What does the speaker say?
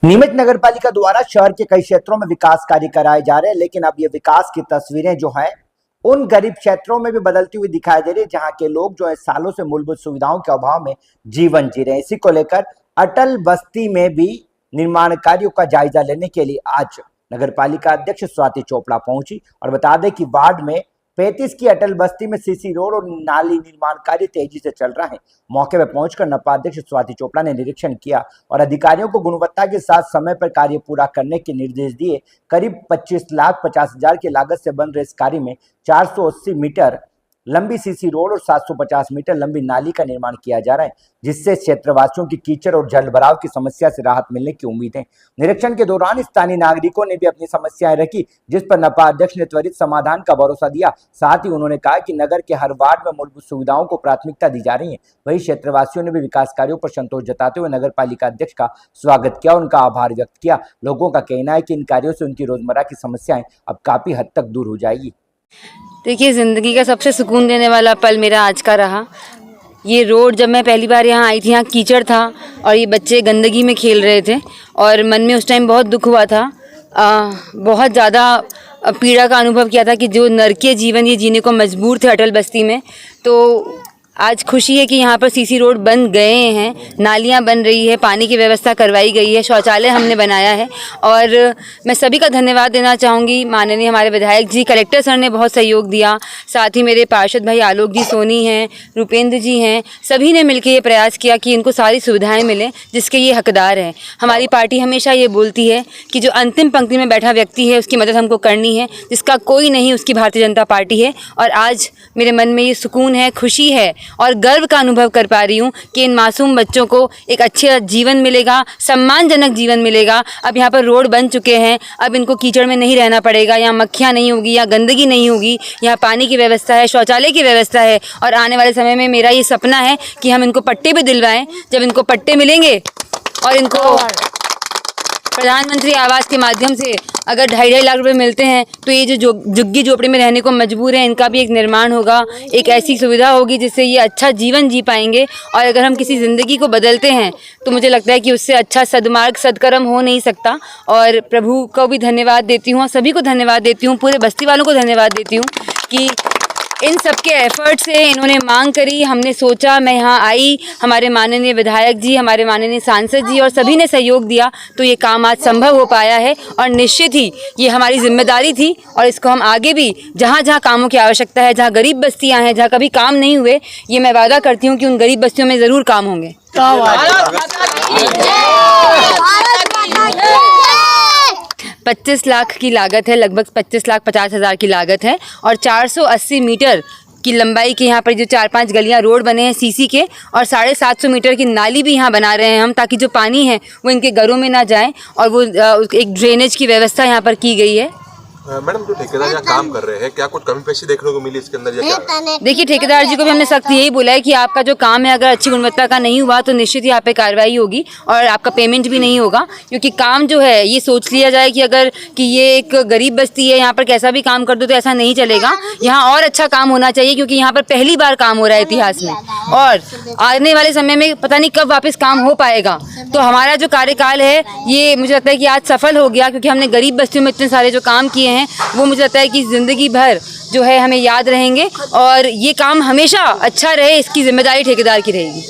नीमच नगर पालिका द्वारा शहर के कई क्षेत्रों में विकास कार्य कराए जा रहे हैं, लेकिन अब ये विकास की तस्वीरें जो हैं उन गरीब क्षेत्रों में भी बदलती हुई दिखाई दे रही है, जहां के लोग जो है सालों से मूलभूत सुविधाओं के अभाव में जीवन जी रहे हैं। इसी को लेकर अटल बस्ती में भी निर्माण कार्यों का जायजा लेने के लिए आज नगर पालिका अध्यक्ष स्वाति चोपड़ा पहुंची। और बता दें कि वार्ड में 35 की अटल बस्ती में सीसी रोड और नाली निर्माण कार्य तेजी से चल रहा है। मौके पर पहुंचकर नपा अध्यक्ष स्वाति चोपड़ा ने निरीक्षण किया और अधिकारियों को गुणवत्ता के साथ समय पर कार्य पूरा करने के निर्देश दिए। करीब 25,50,000 की लागत से बन रहे इस कार्य में 480 मीटर लंबी सीसी रोड और 750 मीटर लंबी नाली का निर्माण किया जा रहा है, जिससे क्षेत्रवासियों की कीचड़ और जल भराव की समस्या से राहत मिलने की उम्मीद है। निरीक्षण के दौरान स्थानीय नागरिकों ने भी अपनी समस्याएं रखी, जिस पर नपा अध्यक्ष ने त्वरित समाधान का भरोसा दिया। साथ ही उन्होंने कहा कि नगर के हर वार्ड में मूलभूत सुविधाओं को प्राथमिकता दी जा रही है। वहीं क्षेत्रवासियों ने भी विकास कार्यों पर संतोष जताते हुए नगर पालिका अध्यक्ष का स्वागत किया, उनका आभार व्यक्त किया। लोगों का कहना है कि इन कार्यों से उनकी रोजमर्रा की समस्याएं अब काफी हद तक दूर हो जाएगी। देखिए, ज़िंदगी का सबसे सुकून देने वाला पल मेरा आज का रहा। ये रोड जब मैं पहली बार यहाँ आई थी, यहाँ कीचड़ था और ये बच्चे गंदगी में खेल रहे थे और मन में उस टाइम बहुत दुख हुआ था। बहुत ज़्यादा पीड़ा का अनुभव किया था कि जो नरकीय जीवन ये जीने को मजबूर थे अटल बस्ती में। तो आज खुशी है कि यहाँ पर सीसी रोड बन गए हैं, नालियाँ बन रही है, पानी की व्यवस्था करवाई गई है, शौचालय हमने बनाया है। और मैं सभी का धन्यवाद देना चाहूँगी। माननीय हमारे विधायक जी, कलेक्टर सर ने बहुत सहयोग दिया, साथ ही मेरे पार्षद भाई आलोक जी सोनी हैं, रुपेंद्र जी हैं, सभी ने मिलकर ये प्रयास किया कि इनको सारी सुविधाएँ मिलें जिसके ये हकदार हैं। हमारी पार्टी हमेशा ये बोलती है कि जो अंतिम पंक्ति में बैठा व्यक्ति है उसकी मदद हमको करनी है, जिसका कोई नहीं उसकी भारतीय जनता पार्टी है। और आज मेरे मन में ये सुकून है, खुशी है और गर्व का अनुभव कर पा रही हूँ कि इन मासूम बच्चों को एक अच्छा जीवन मिलेगा, सम्मानजनक जीवन मिलेगा। अब यहाँ पर रोड बन चुके हैं, अब इनको कीचड़ में नहीं रहना पड़ेगा, यहाँ मक्खियाँ नहीं होगी, यहाँ गंदगी नहीं होगी, यहाँ पानी की व्यवस्था है, शौचालय की व्यवस्था है। और आने वाले समय में मेरा ये सपना है कि हम इनको पट्टे भी दिलवाएं। जब इनको पट्टे मिलेंगे और इनको प्रधानमंत्री आवास के माध्यम से अगर 2.5 लाख रुपए मिलते हैं, तो ये जो झुग्गी झोपड़ी में रहने को मजबूर हैं, इनका भी एक निर्माण होगा, एक ऐसी सुविधा होगी जिससे ये अच्छा जीवन जी पाएंगे। और अगर हम किसी ज़िंदगी को बदलते हैं तो मुझे लगता है कि उससे अच्छा सद्मार्ग सदकर्म हो नहीं सकता। और प्रभु को भी धन्यवाद देती हूँ और सभी को धन्यवाद देती हूँ, पूरे बस्ती वालों को धन्यवाद देती हूँ कि इन सबके एफर्ट से इन्होंने मांग करी, हमने सोचा, मैं यहाँ आई, हमारे माननीय विधायक जी, हमारे माननीय सांसद जी और सभी ने सहयोग दिया, तो ये काम आज संभव हो पाया है। और निश्चित ही ये हमारी जिम्मेदारी थी और इसको हम आगे भी जहाँ जहाँ कामों की आवश्यकता है, जहाँ गरीब बस्तियाँ हैं, जहाँ कभी काम नहीं हुए, ये मैं वादा करती हूँ कि उन गरीब बस्तियों में ज़रूर काम होंगे। 25 लाख की लागत है, लगभग 25,50,000 की लागत है और 480 मीटर की लंबाई के यहाँ पर जो 4-5 गलियाँ रोड बने हैं सीसी के, और 750 मीटर की नाली भी यहाँ बना रहे हैं हम, ताकि जो पानी है वो इनके घरों में ना जाए। और वो एक ड्रेनेज की व्यवस्था यहाँ पर की गई है। मैडम, जो ठेकेदार यहाँ काम कर रहे हैं, क्या कुछ कमी पेशी देखने को मिली इसके अंदर या क्या? देखिए, ठेकेदार जी को भी हमने सख्त यही बोला है कि आपका जो काम है अगर अच्छी गुणवत्ता का नहीं हुआ तो निश्चित ही आप पे कार्रवाई होगी और आपका पेमेंट भी नहीं होगा। क्योंकि काम जो है ये सोच लिया जाए कि अगर कि ये एक गरीब बस्ती है, यहाँ पर कैसा भी काम कर दो तो ऐसा नहीं चलेगा। यहाँ और अच्छा काम होना चाहिए, क्योंकि यहाँ पर पहली बार काम हो रहा है इतिहास में, और आने वाले समय में पता नहीं कब वापस काम हो पाएगा। तो हमारा जो कार्यकाल है ये मुझे लगता है कि आज सफल हो गया, क्योंकि हमने गरीब बस्तियों में इतने सारे जो काम किए हैं वो मुझे लगता है कि ज़िंदगी भर जो है हमें याद रहेंगे और ये काम हमेशा अच्छा रहे, इसकी जिम्मेदारी ठेकेदार की रहेगी।